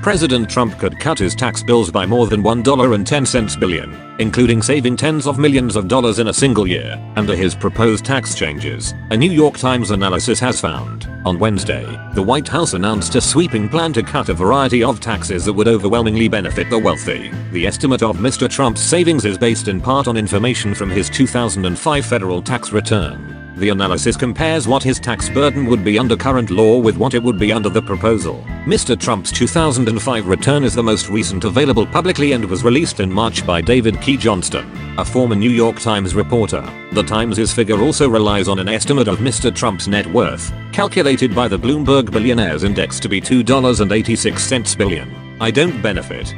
President Trump could cut his tax bills by more than $1.10 billion, including saving tens of millions of dollars in a single year, under his proposed tax changes, a New York Times analysis has found. On Wednesday, the White House announced a sweeping plan to cut a variety of taxes that would overwhelmingly benefit the wealthy. The estimate of Mr. Trump's savings is based in part on information from his 2005 federal tax return. The analysis compares what his tax burden would be under current law with what it would be under the proposal. Mr. Trump's 2005 return is the most recent available publicly and was released in March by David Key Johnston, a former New York Times reporter. The Times' figure also relies on an estimate of Mr. Trump's net worth, calculated by the Bloomberg Billionaires Index to be $2.86 billion. I don't benefit,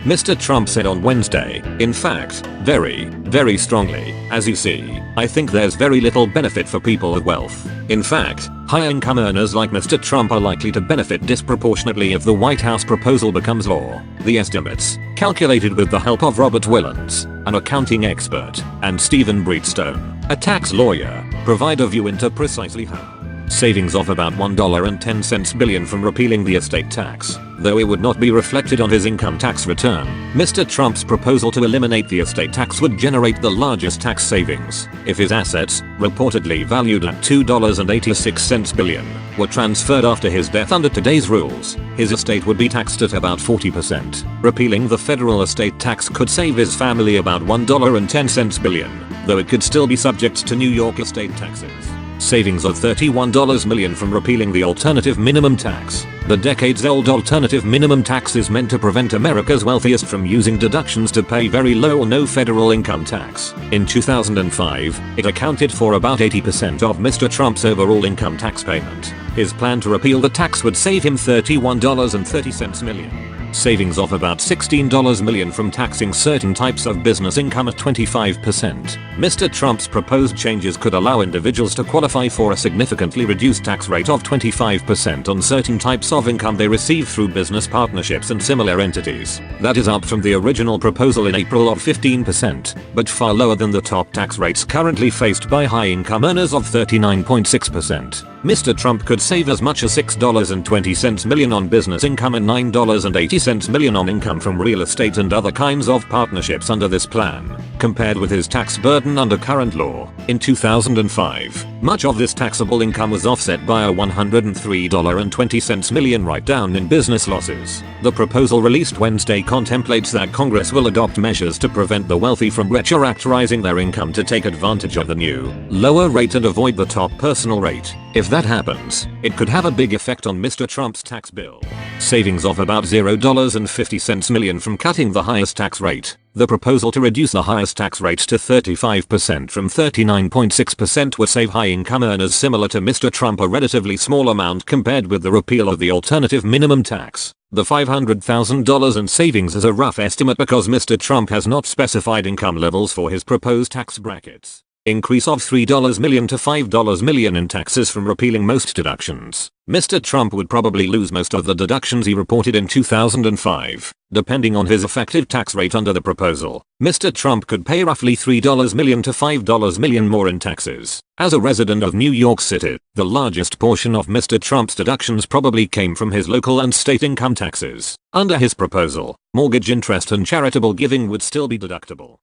Mr. Trump said on Wednesday. In fact, very strongly. As you see, I think there's very little benefit for people with wealth. In fact, high-income earners like Mr. Trump are likely to benefit disproportionately if the White House proposal becomes law. The estimates, calculated with the help of Robert Willans, an accounting expert, and Stephen Breedstone, a tax lawyer, provide a view into precisely how savings of about $1.10 billion from repealing the estate tax, though it would not be reflected on his income tax return. Mr. Trump's proposal to eliminate the estate tax would generate the largest tax savings. If his assets, reportedly valued at $2.86 billion, were transferred after his death under today's rules, his estate would be taxed at about 40%. Repealing the federal estate tax could save his family about $1.10 billion, though it could still be subject to New York estate taxes. Savings of $31 million from repealing the alternative minimum tax. The decades-old alternative minimum tax is meant to prevent America's wealthiest from using deductions to pay very low or no federal income tax. In 2005, it accounted for about 80% of Mr. Trump's overall income tax payment. His plan to repeal the tax would save him $31.30 million. Savings of about $16 million from taxing certain types of business income at 25%. Mr. Trump's proposed changes could allow individuals to qualify for a significantly reduced tax rate of 25% on certain types of income they receive through business partnerships and similar entities. That is up from the original proposal in April of 15%, but far lower than the top tax rates currently faced by high-income earners of 39.6%. Mr. Trump could save as much as $6.20 million on business income and $9.80 million on income from real estate and other kinds of partnerships under this plan, compared with his tax burden under current law. In 2005, much of this taxable income was offset by a $103.20 million write-down in business losses. The proposal released Wednesday contemplates that Congress will adopt measures to prevent the wealthy from retroactivizing their income to take advantage of the new, lower rate and avoid the top personal rate. If that happens, it could have a big effect on Mr. Trump's tax bill. Savings of about $0.50 million from cutting the highest tax rate. The proposal to reduce the highest tax rate to 35% from 39.6% would save high-income earners similar to Mr. Trump a relatively small amount compared with the repeal of the alternative minimum tax. The $500,000 in savings is a rough estimate because Mr. Trump has not specified income levels for his proposed tax brackets. Increase of $3 million to $5 million in taxes from repealing most deductions. Mr. Trump would probably lose most of the deductions he reported in 2005. Depending on his effective tax rate under the proposal, Mr. Trump could pay roughly $3 million to $5 million more in taxes. As a resident of New York City, the largest portion of Mr. Trump's deductions probably came from his local and state income taxes. Under his proposal, mortgage interest and charitable giving would still be deductible.